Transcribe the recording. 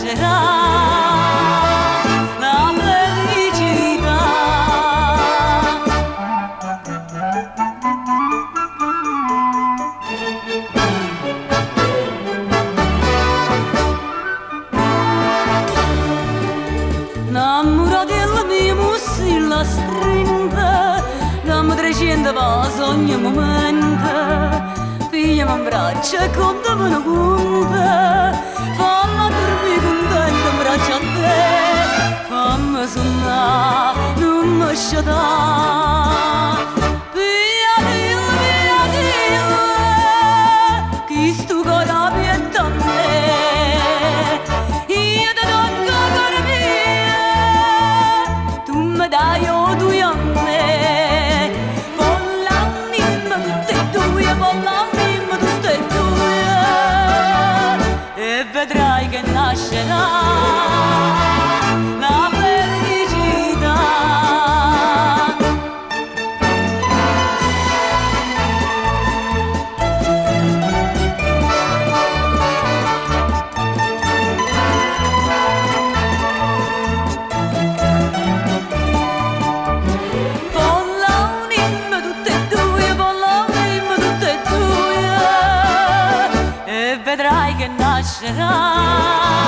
nascerà la felicità. Innamorata mia musilla strinta, dammi 300 passo ogni momento. Pigliami in braccio e contami una conta, fammi dormire contenta in braccio a te, fammi sonnare, non mi sciatare. Pigliatelo, che sto cuore apietta a me, io ti tocco cuore mio, tu mi dai o tu a me, volannimmo tutte e due, volannimmo tutte e due, e vedrai che nascerà la felicità. Volannimmo tutte e due, volannimmo tutte e due, e vedrai che nascerà